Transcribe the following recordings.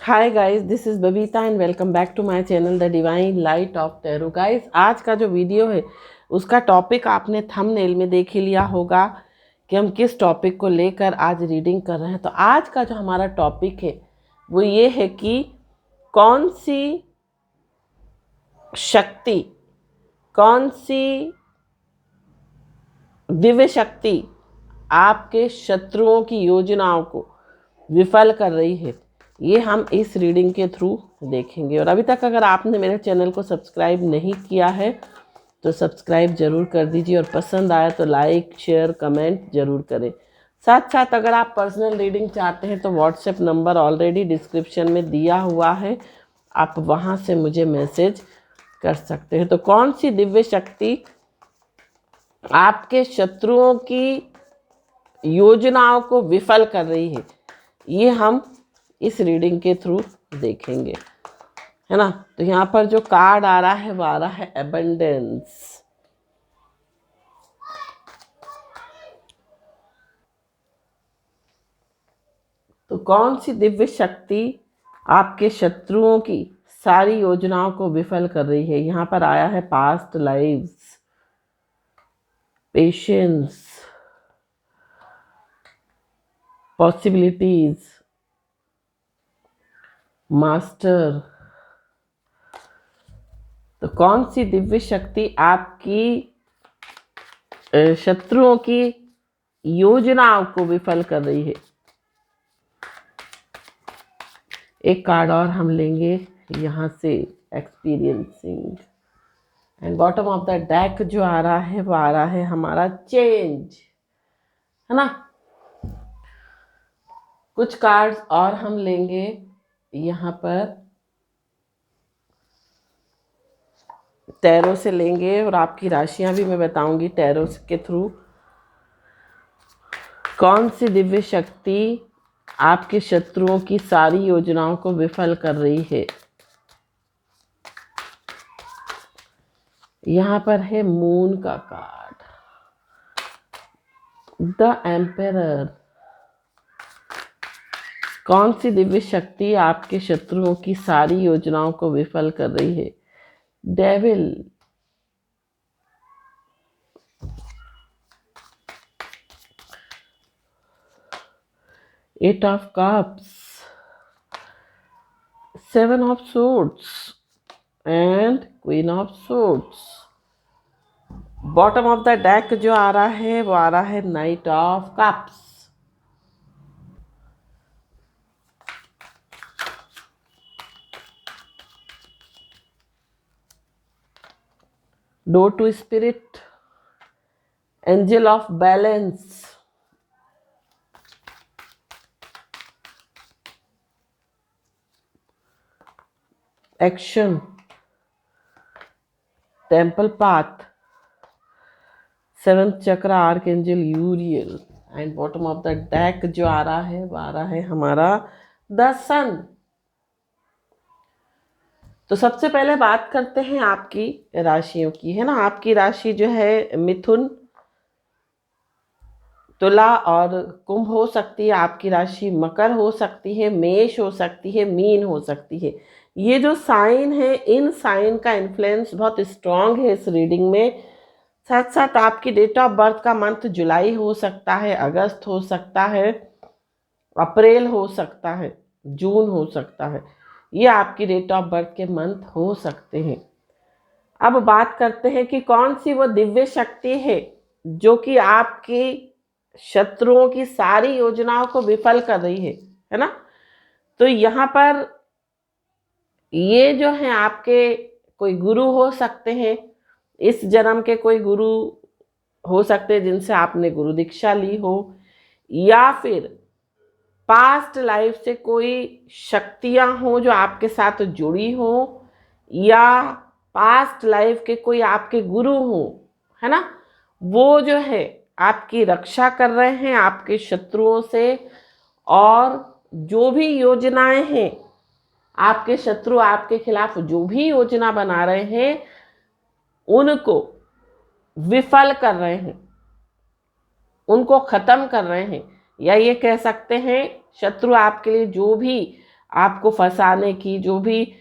Hi guys, this is Babita and welcome back to my channel the divine light of tarot. Guys, आज का जो video है उसका topic आपने थंबनेल में देख ही लिया होगा कि हम किस टॉपिक को लेकर आज रीडिंग कर रहे हैं। तो आज का जो हमारा टॉपिक है वो ये है कि कौन सी शक्ति, कौन सी दिव्य शक्ति आपके शत्रुओं की योजनाओं को विफल कर रही है, ये हम इस रीडिंग के थ्रू देखेंगे। और अभी तक अगर आपने मेरे चैनल को सब्सक्राइब नहीं किया है तो सब्सक्राइब जरूर कर दीजिए और पसंद आया तो लाइक शेयर कमेंट जरूर करें। साथ साथ अगर आप पर्सनल रीडिंग चाहते हैं तो व्हाट्सएप नंबर ऑलरेडी डिस्क्रिप्शन में दिया हुआ है, आप वहाँ से मुझे मैसेज कर सकते हैं। तो कौन सी दिव्य शक्ति आपके शत्रुओं की योजनाओं को विफल कर रही है, ये हम इस रीडिंग के थ्रू देखेंगे, है ना। तो यहाँ पर जो कार्ड आ रहा है वो आ रहा है एबंडेंस। तो कौन सी दिव्य शक्ति आपके शत्रुओं की सारी योजनाओं को विफल कर रही है। यहाँ पर आया है past lives, patience, possibilities, master. तो कौन सी दिव्य शक्ति आपकी शत्रुओं की योजनाओं को विफल कर रही है। एक कार्ड और हम लेंगे यहाँ से, experiencing. And bottom of the deck जो आ रहा है वो आ रहा है हमारा चेंज, है ना। कुछ कार्ड्स और हम लेंगे यहाँ पर, टैरो से लेंगे और आपकी राशियां भी मैं बताऊंगी टैरो के थ्रू। कौन सी दिव्य शक्ति आपके शत्रुओं की सारी योजनाओं को विफल कर रही है। यहाँ पर है मून का कार्ड, द एम्परर। कौन सी दिव्य शक्ति आपके शत्रुओं की सारी योजनाओं को विफल कर रही है। Devil, eight of cups, seven of swords and queen of swords. Bottom of the deck जो आ रहा है वो आ रहा है knight of cups. Door to spirit, angel of balance, action, temple path, seventh chakra, archangel Uriel. And bottom of the deck जो आ रहा है वो आ रहा है हमारा द सन। तो सबसे पहले बात करते हैं आपकी राशियों की, है ना। आपकी राशि जो है मिथुन, तुला और कुंभ हो सकती है। आपकी राशि मकर हो सकती है, मेष हो सकती है, मीन हो सकती है। ये जो साइन है, इन साइन का इन्फ्लुएंस बहुत स्ट्रांग है इस रीडिंग में। साथ साथ आपकी डेट ऑफ बर्थ का मंथ जुलाई हो सकता है, अगस्त हो सकता है, अप्रैल हो सकता है, जून हो सकता है। ये आपकी डेट ऑफ बर्थ के मंथ हो सकते हैं। अब बात करते हैं कि कौन सी वो दिव्य शक्ति है जो कि आपकी शत्रुओं की सारी योजनाओं को विफल कर रही है ना। तो यहाँ पर ये जो है आपके कोई गुरु हो सकते हैं, इस जन्म के कोई गुरु हो सकते हैं जिनसे आपने गुरु दीक्षा ली हो, या फिर पास्ट लाइफ से कोई शक्तियां हो जो आपके साथ जुड़ी हो, या पास्ट लाइफ के कोई आपके गुरु हो, है ना। वो जो है आपकी रक्षा कर रहे हैं आपके शत्रुओं से, और जो भी योजनाएं हैं आपके शत्रु आपके खिलाफ जो भी योजना बना रहे हैं उनको विफल कर रहे हैं, उनको खत्म कर रहे हैं। या ये कह सकते हैं शत्रु आपके लिए जो भी आपको फंसाने की, जो भी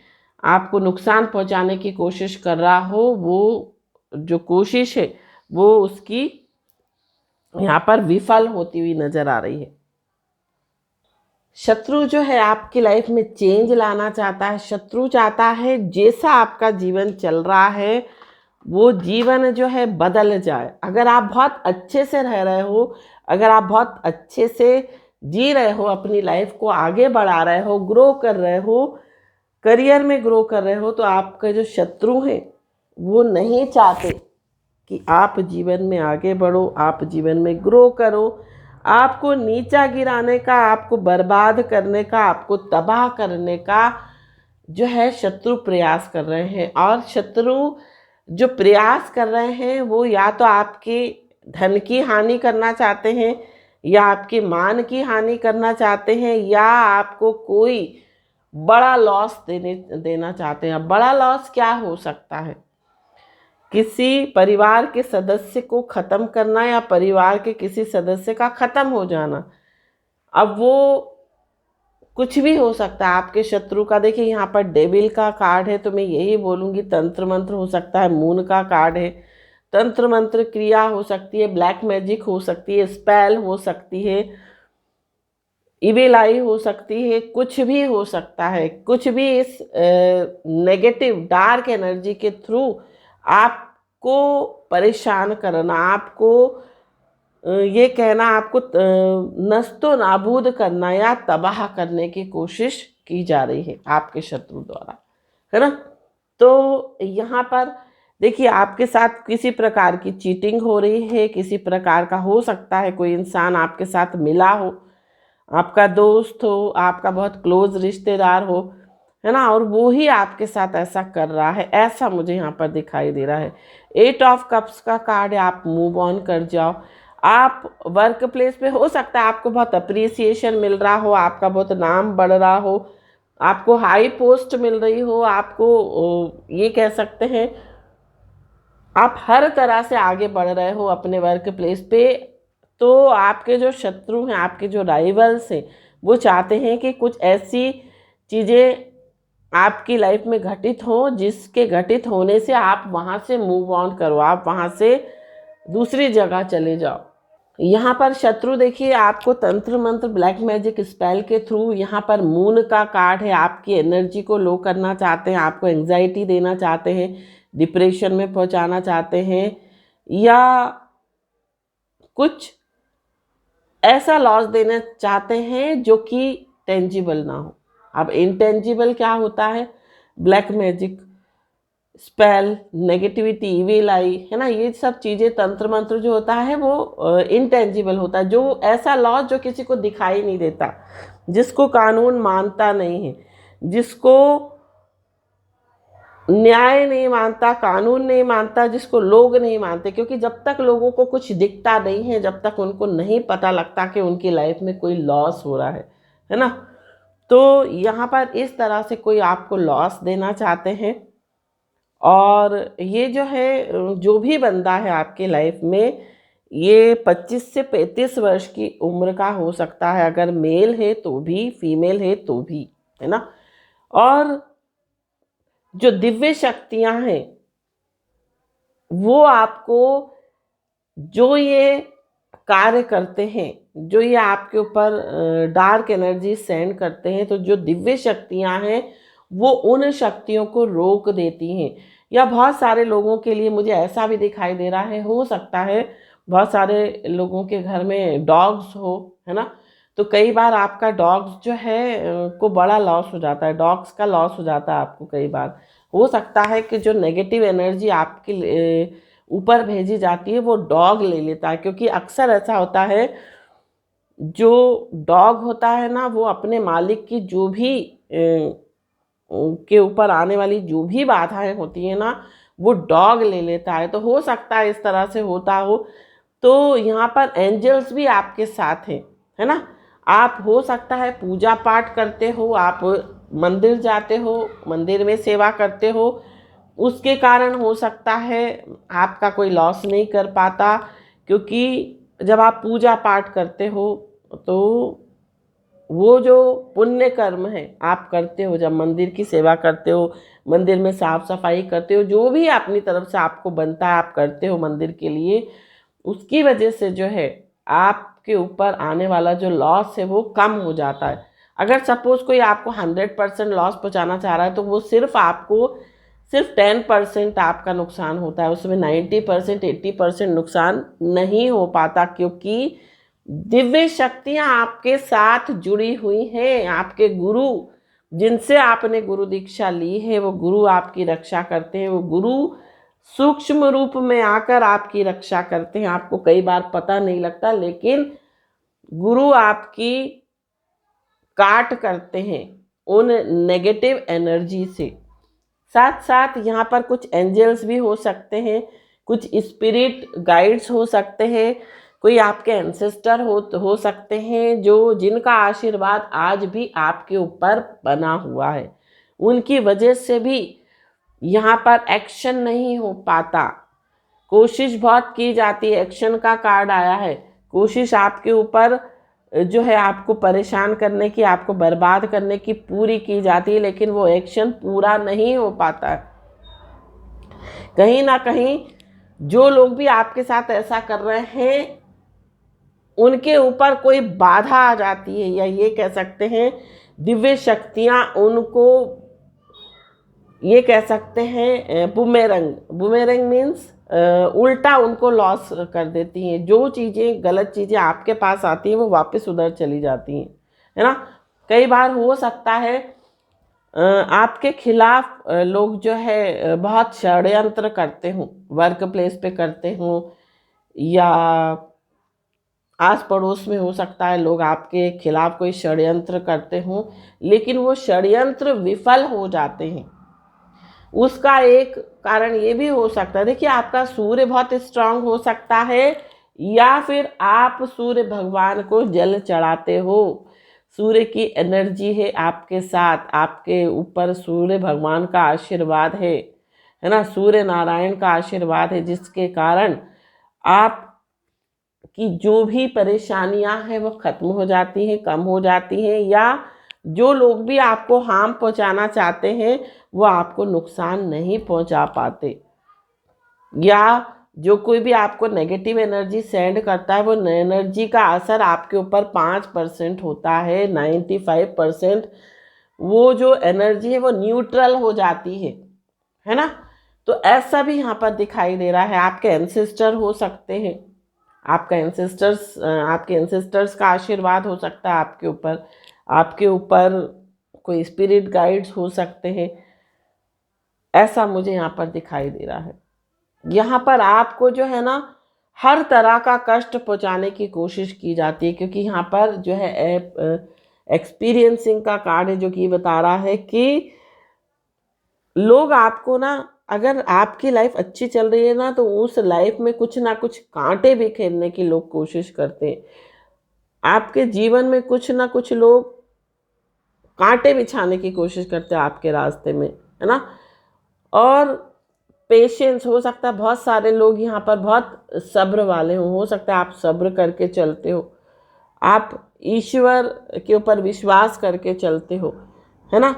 आपको नुकसान पहुंचाने की कोशिश कर रहा हो, वो जो कोशिश है वो उसकी यहाँ पर विफल होती हुई नजर आ रही है। शत्रु जो है आपकी लाइफ में चेंज लाना चाहता है। शत्रु चाहता है जैसा आपका जीवन चल रहा है वो जीवन जो है बदल जाए। अगर आप बहुत अच्छे से रह रहे हो, अगर आप बहुत अच्छे से जी रहे हो, अपनी लाइफ को आगे बढ़ा रहे हो, ग्रो कर रहे हो, करियर में ग्रो कर रहे हो, तो आपके जो शत्रु हैं वो नहीं चाहते कि आप जीवन में आगे बढ़ो, आप जीवन में ग्रो करो। आपको नीचा गिराने का, आपको बर्बाद करने का, आपको तबाह करने का जो है शत्रु प्रयास कर रहे हैं। और शत्रु जो प्रयास कर रहे हैं वो या तो आपके धन की हानि करना चाहते हैं, या आपके मान की हानि करना चाहते हैं, या आपको कोई बड़ा लॉस देना चाहते हैं। बड़ा लॉस क्या हो सकता है? किसी परिवार के सदस्य को ख़त्म करना, या परिवार के किसी सदस्य का ख़त्म हो जाना। अब वो कुछ भी हो सकता है आपके शत्रु का। देखिए यहाँ पर डेविल का कार्ड है, तो मैं यही बोलूँगी तंत्र मंत्र हो सकता है, मून का कार्ड है, तंत्र मंत्र क्रिया हो सकती है, ब्लैक मैजिक हो सकती है, स्पेल हो सकती है, इविल आई हो सकती है, कुछ भी हो सकता है। कुछ भी इस नेगेटिव डार्क एनर्जी के थ्रू आपको परेशान करना, आपको ये कहना, आपको नस्तो नाबूद करना या तबाह करने की कोशिश की जा रही है आपके शत्रु द्वारा, है ना। तो यहाँ पर देखिए आपके साथ किसी प्रकार की चीटिंग हो रही है, किसी प्रकार का हो सकता है कोई इंसान आपके साथ मिला हो, आपका दोस्त हो, आपका बहुत क्लोज रिश्तेदार हो, है ना, और वो ही आपके साथ ऐसा कर रहा है, ऐसा मुझे यहाँ पर दिखाई दे रहा है। 8 ऑफ कप्स का कार्ड है, आप मूव ऑन कर जाओ। आप वर्क प्लेस पे हो सकता है आपको बहुत अप्रिसिएशन मिल रहा हो, आपका बहुत नाम बढ़ रहा हो, आपको हाई पोस्ट मिल रही हो, आपको ये कह सकते हैं आप हर तरह से आगे बढ़ रहे हो अपने वर्क प्लेस पे। तो आपके जो शत्रु हैं, आपके जो राइवल्स हैं, वो चाहते हैं कि कुछ ऐसी चीज़ें आपकी लाइफ में घटित हो जिसके घटित होने से आप वहाँ से मूव ऑन करो, आप वहाँ से दूसरी जगह चले जाओ। यहाँ पर शत्रु देखिए आपको तंत्र मंत्र ब्लैक मैजिक स्पेल के थ्रू, यहाँ पर मून का कार्ड है, आपकी एनर्जी को लो करना चाहते हैं, आपको एंग्जाइटी देना चाहते हैं, डिप्रेशन में पहुँचाना चाहते हैं, या कुछ ऐसा लॉस देना चाहते हैं जो कि टेंजिबल ना हो। अब इनटेंजिबल क्या होता है? Black magic, spell, negativity, evil eye, है ना, ये सब चीज़ें, तंत्र मंत्र जो होता है वो इनटेंजिबल होता है, जो ऐसा लॉस जो किसी को दिखाई नहीं देता, जिसको कानून मानता नहीं है, जिसको न्याय नहीं मानता, कानून नहीं मानता, जिसको लोग नहीं मानते। क्योंकि जब तक लोगों को कुछ दिखता नहीं है, जब तक उनको नहीं पता लगता कि उनकी लाइफ में कोई लॉस हो रहा है ना। तो यहाँ पर इस तरह से कोई आपको लॉस देना चाहते हैं। और ये जो है, जो भी बंदा है आपके लाइफ में, ये 25 से 35 वर्ष की उम्र का हो सकता है, अगर मेल है तो भी, फीमेल है तो भी, है ना। और जो दिव्य शक्तियां हैं वो आपको, जो ये कार्य करते हैं, जो ये आपके ऊपर डार्क एनर्जी सेंड करते हैं, तो जो दिव्य शक्तियां हैं वो उन शक्तियों को रोक देती हैं। या बहुत सारे लोगों के लिए मुझे ऐसा भी दिखाई दे रहा है, हो सकता है बहुत सारे लोगों के घर में डॉग्स हो, है ना। तो कई बार आपका डॉग्स जो है को बड़ा लॉस हो जाता है, डॉग्स का लॉस हो जाता है आपको। कई बार हो सकता है कि जो नेगेटिव एनर्जी आपके ऊपर भेजी जाती है वो डॉग ले लेता है। क्योंकि अक्सर ऐसा होता है, जो डॉग होता है ना, वो अपने मालिक की जो भी के ऊपर आने वाली जो भी बाधाएं होती हैं ना, वो डॉग ले लेता है। तो हो सकता है इस तरह से होता हो। तो यहाँ पर एंजल्स भी आपके साथ हैं, है ना। आप हो सकता है पूजा पाठ करते हो, आप मंदिर जाते हो, मंदिर में सेवा करते हो, उसके कारण हो सकता है आपका कोई लॉस नहीं कर पाता। क्योंकि जब आप पूजा पाठ करते हो तो वो जो पुण्य कर्म है आप करते हो, जब मंदिर की सेवा करते हो, मंदिर में साफ सफाई करते हो, जो भी अपनी तरफ से आपको बनता है आप करते हो मंदिर के लिए, उसकी वजह से जो है आपके ऊपर आने वाला जो लॉस है वो कम हो जाता है। अगर सपोज कोई आपको 100% लॉस पहुंचाना चाह रहा है तो वो सिर्फ 10% आपका नुकसान होता है, उसमें 90% 80% नुकसान नहीं हो पाता, क्योंकि दिव्य शक्तियां आपके साथ जुड़ी हुई हैं। आपके गुरु, जिनसे आपने गुरु दीक्षा ली है, वो गुरु आपकी रक्षा करते हैं। वो गुरु सूक्ष्म रूप में आकर आपकी रक्षा करते हैं। आपको कई बार पता नहीं लगता, लेकिन गुरु आपकी काट करते हैं उन नेगेटिव एनर्जी से। साथ साथ यहाँ पर कुछ एंजल्स भी हो सकते हैं, कुछ स्पिरिट गाइड्स हो सकते हैं, कोई आपके एंसेस्टर हो सकते हैं, जो जिनका आशीर्वाद आज भी आपके ऊपर बना हुआ है। उनकी वजह से भी यहाँ पर एक्शन नहीं हो पाता। कोशिश बहुत की जाती है, एक्शन का कार्ड आया है, कोशिश आपके ऊपर जो है आपको परेशान करने की, आपको बर्बाद करने की पूरी की जाती है, लेकिन वो एक्शन पूरा नहीं हो पाता। कहीं ना कहीं जो लोग भी आपके साथ ऐसा कर रहे हैं उनके ऊपर कोई बाधा आ जाती है, या ये कह सकते हैं दिव्य शक्तियां उनको, ये कह सकते हैं बुमेरंग। बुमेरंग मीन्स उल्टा उनको लॉस कर देती हैं। जो चीज़ें, गलत चीज़ें आपके पास आती हैं वो वापस उधर चली जाती हैं, है ना। कई बार हो सकता है आपके खिलाफ लोग जो है बहुत षड्यंत्र करते हों, वर्क प्लेस पे करते हों, या आस पड़ोस में हो सकता है लोग आपके खिलाफ कोई षड्यंत्र करते हों, लेकिन वो षड्यंत्र विफल हो जाते हैं। उसका एक कारण ये भी हो सकता है, देखिए आपका सूर्य बहुत स्ट्रांग हो सकता है, या फिर आप सूर्य भगवान को जल चढ़ाते हो। सूर्य की एनर्जी है आपके साथ, आपके ऊपर सूर्य भगवान का आशीर्वाद है ना, सूर्य नारायण का आशीर्वाद है, जिसके कारण आप कि जो भी परेशानियां हैं वो खत्म हो जाती हैं, कम हो जाती हैं, या जो लोग भी आपको हार्म पहुंचाना चाहते हैं वो आपको नुकसान नहीं पहुंचा पाते। या जो कोई भी आपको नेगेटिव एनर्जी सेंड करता है, वो एनर्जी का असर आपके ऊपर 5% होता है, 95% वो जो एनर्जी है वो न्यूट्रल हो जाती है ना। तो ऐसा भी यहाँ पर दिखाई दे रहा है। आपके एंसेस्टर हो सकते हैं, आपके एंसेस्टर्स का आशीर्वाद हो सकता है आपके ऊपर कोई स्पिरिट गाइड्स हो सकते हैं। ऐसा मुझे यहाँ पर दिखाई दे रहा है। यहाँ पर आपको जो है ना हर तरह का कष्ट पहुँचाने की कोशिश की जाती है, क्योंकि यहाँ पर जो है एक्सपीरियंसिंग का कार्ड है, जो कि बता रहा है कि लोग आपको ना, अगर आपकी लाइफ अच्छी चल रही है ना, तो उस लाइफ में कुछ ना कुछ कांटे बिखेरने की लोग कोशिश करते हैं। आपके जीवन में कुछ ना कुछ लोग कांटे बिछाने की कोशिश करते हैं आपके रास्ते में, है ना। और पेशेंस हो सकता है, बहुत सारे लोग यहाँ पर बहुत सब्र वाले हो सकता है आप सब्र करके चलते हो, आप ईश्वर के ऊपर विश्वास करके चलते हो, है ना।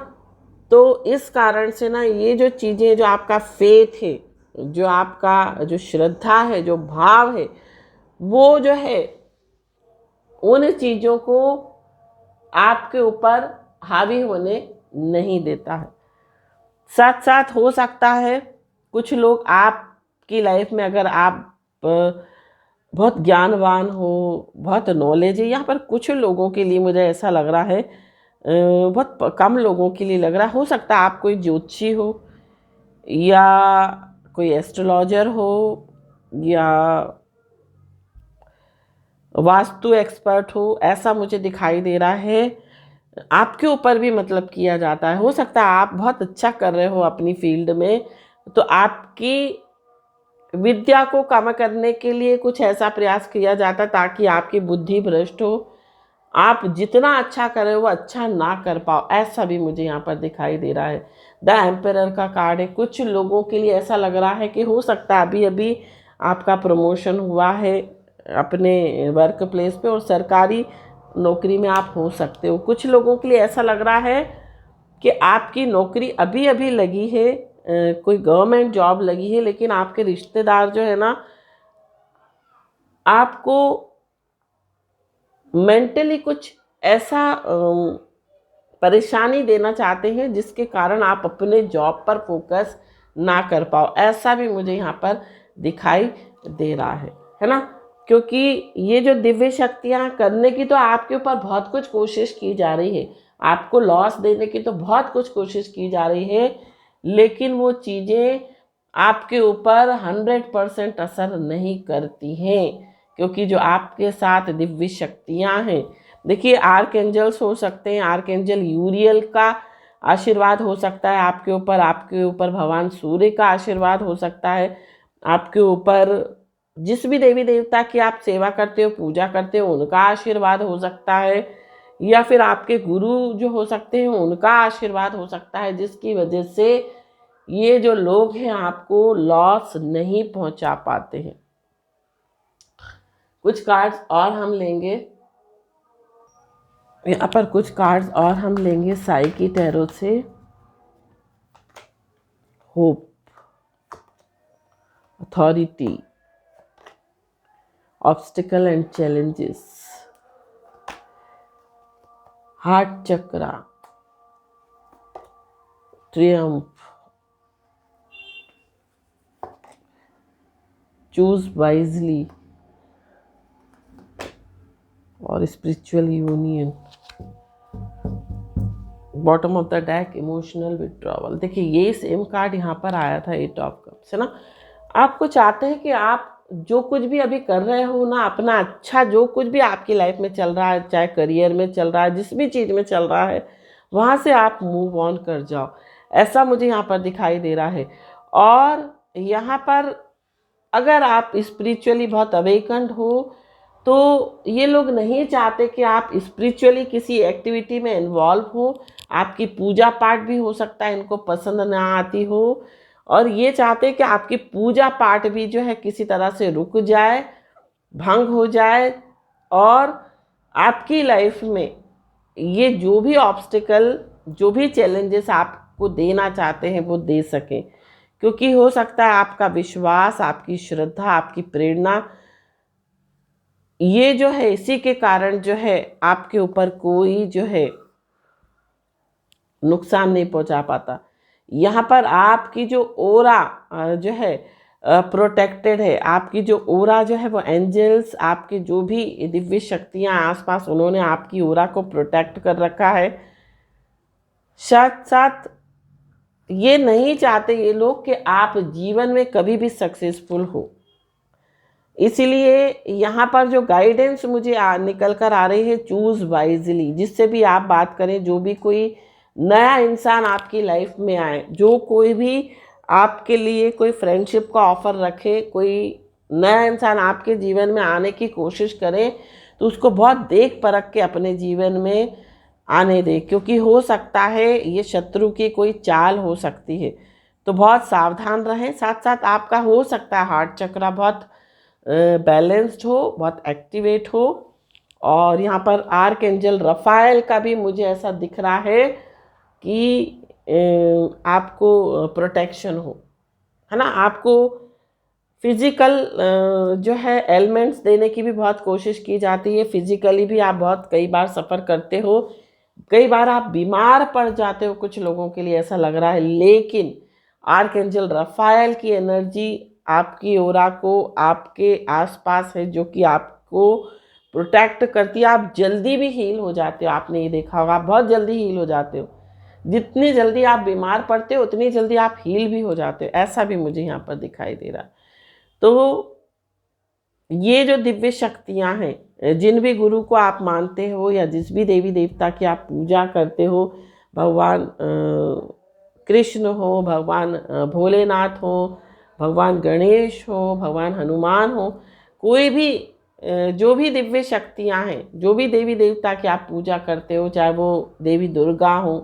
तो इस कारण से ना ये जो चीज़ें, जो आपका फेथ है, जो आपका जो श्रद्धा है, जो भाव है, वो जो है उन चीज़ों को आपके ऊपर हावी होने नहीं देता है। साथ साथ हो सकता है कुछ लोग आपकी लाइफ में, अगर आप बहुत ज्ञानवान हो, बहुत नॉलेज है, यहाँ पर कुछ लोगों के लिए मुझे ऐसा लग रहा है, बहुत कम लोगों के लिए लग रहा है। हो सकता है आप कोई ज्योतिषी हो, या कोई एस्ट्रोलॉजर हो, या वास्तु एक्सपर्ट हो, ऐसा मुझे दिखाई दे रहा है। आपके ऊपर भी मतलब किया जाता है। हो सकता है आप बहुत अच्छा कर रहे हो अपनी फील्ड में, तो आपकी विद्या को कम करने के लिए कुछ ऐसा प्रयास किया जाता ताकि आपकी बुद्धि भ्रष्ट हो, आप जितना अच्छा करें वो अच्छा ना कर पाओ। ऐसा भी मुझे यहाँ पर दिखाई दे रहा है। द एम्परर का कार्ड है। कुछ लोगों के लिए ऐसा लग रहा है कि हो सकता है अभी अभी आपका प्रमोशन हुआ है अपने वर्क प्लेस पे, और सरकारी नौकरी में आप हो सकते हो। कुछ लोगों के लिए ऐसा लग रहा है कि आपकी नौकरी अभी अभी लगी है, कोई गवर्नमेंट जॉब लगी है, लेकिन आपके रिश्तेदार जो है ना आपको मेंटली कुछ ऐसा परेशानी देना चाहते हैं जिसके कारण आप अपने जॉब पर फोकस ना कर पाओ। ऐसा भी मुझे यहाँ पर दिखाई दे रहा है ना, क्योंकि ये जो दिव्य शक्तियाँ करने की तो आपके ऊपर बहुत कुछ कोशिश की जा रही है, आपको लॉस देने की तो बहुत कुछ कोशिश की जा रही है, लेकिन वो चीज़ें आपके ऊपर 100% असर नहीं करती हैं, क्योंकि जो आपके साथ दिव्य शक्तियाँ हैं, देखिए आर्कएंजल्स हो सकते हैं, आर्कएंजल यूरियल का आशीर्वाद हो सकता है आपके ऊपर भगवान सूर्य का आशीर्वाद हो सकता है आपके ऊपर, जिस भी देवी देवता की आप सेवा करते हो, पूजा करते हो, उनका आशीर्वाद हो सकता है, या फिर आपके गुरु जो हो सकते हैं उनका आशीर्वाद हो सकता है, जिसकी वजह से ये जो लोग हैं आपको लॉस नहीं पहुंचा पाते हैं। कुछ कार्ड्स और हम लेंगे, यहाँ पर कुछ कार्ड्स और हम लेंगे साई की टैरो से। Hope, authority, obstacle and challenges, heart chakra, triumph, choose wisely और spiritual union. Bottom of the deck, emotional withdrawal. देखिए ये सेम कार्ड यहाँ पर आया था 8 ऑफ कप्स, है ना। आपको चाहते हैं कि आप जो कुछ भी अभी कर रहे हो ना, अपना अच्छा जो कुछ भी आपकी लाइफ में चल रहा है, चाहे करियर में चल रहा है, जिस भी चीज़ में चल रहा है, वहाँ से आप मूव ऑन कर जाओ, ऐसा मुझे यहाँ पर दिखाई दे रहा है। और यहाँ पर अगर आप स्पिरिचुअली बहुत अवेकन्ड हो तो ये लोग नहीं चाहते कि आप स्पिरिचुअली किसी एक्टिविटी में इन्वॉल्व हो, आपकी पूजा पाठ भी हो सकता है इनको पसंद ना आती हो, और ये चाहते हैं कि आपकी पूजा पाठ भी जो है किसी तरह से रुक जाए, भंग हो जाए, और आपकी लाइफ में ये जो भी ऑब्स्टिकल, जो भी चैलेंजेस आपको देना चाहते हैं वो दे सकें, क्योंकि हो सकता है आपका विश्वास, आपकी श्रद्धा, आपकी प्रेरणा, ये जो है इसी के कारण जो है आपके ऊपर कोई जो है नुकसान नहीं पहुंचा पाता। यहाँ पर आपकी जो ओरा जो है प्रोटेक्टेड है, आपकी जो ओरा जो है वो एंजल्स, आपके जो भी दिव्य शक्तियाँ आसपास, उन्होंने आपकी ओरा को प्रोटेक्ट कर रखा है। साथ साथ ये नहीं चाहते ये लोग कि आप जीवन में कभी भी सक्सेसफुल हो, इसीलिए यहाँ पर जो गाइडेंस मुझे निकल कर आ रही है, चूज़ वाइजली। जिससे भी आप बात करें, जो भी कोई नया इंसान आपकी लाइफ में आए, जो कोई भी आपके लिए कोई फ्रेंडशिप का ऑफ़र रखे, कोई नया इंसान आपके जीवन में आने की कोशिश करे, तो उसको बहुत देख परख के अपने जीवन में आने दे, क्योंकि हो सकता है ये शत्रु की कोई चाल हो सकती है, तो बहुत सावधान रहें। साथ साथ आपका हो सकता है हार्ट चक्रा बहुत बैलेंस्ड हो, बहुत एक्टिवेट हो, और यहाँ पर आर्कएंजल रफाएल का भी मुझे ऐसा दिख रहा है कि आपको प्रोटेक्शन हो, है ना। आपको फिज़िकल जो है एलिमेंट्स देने की भी बहुत कोशिश की जाती है, फिज़िकली भी आप बहुत कई बार सफ़र करते हो, कई बार आप बीमार पड़ जाते हो, कुछ लोगों के लिए ऐसा लग रहा है, लेकिन आर्कएंजल रफाएल की एनर्जी आपकी ओरा को आपके आसपास है, जो कि आपको प्रोटेक्ट करती है। आप जल्दी भी हील हो जाते हो, आपने ये देखा होगा, आप बहुत जल्दी हील हो जाते हो, जितनी जल्दी आप बीमार पड़ते हो उतनी जल्दी आप हील भी हो जाते हो, ऐसा भी मुझे यहाँ पर दिखाई दे रहा है। तो ये जो दिव्य शक्तियाँ हैं, जिन भी गुरु को आप मानते हो या जिस भी देवी देवता की आप पूजा करते हो, भगवान कृष्ण हो, भगवान भोलेनाथ हो, भगवान गणेश हो, भगवान हनुमान हो, कोई भी जो भी दिव्य शक्तियाँ हैं, जो भी देवी देवता की आप पूजा करते हो, चाहे वो देवी दुर्गा हो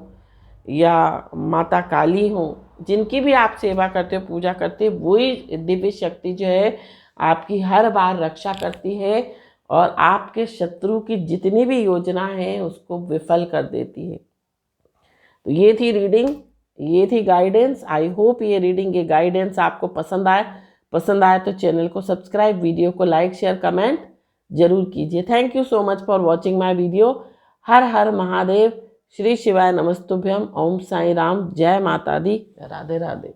या माता काली हो, जिनकी भी आप सेवा करते हो, पूजा करते हो, वही दिव्य शक्ति जो है आपकी हर बार रक्षा करती है और आपके शत्रु की जितनी भी योजना है उसको विफल कर देती है। तो ये थी रीडिंग, ये थी गाइडेंस। आई होप ये रीडिंग, ये गाइडेंस आपको पसंद आए तो चैनल को सब्सक्राइब, वीडियो को लाइक शेयर कमेंट जरूर कीजिए। Thank you so much for watching my video. हर हर महादेव, श्री शिवाय नमस्तुभ्यम, ओम साई राम, जय माता दी, राधे राधे।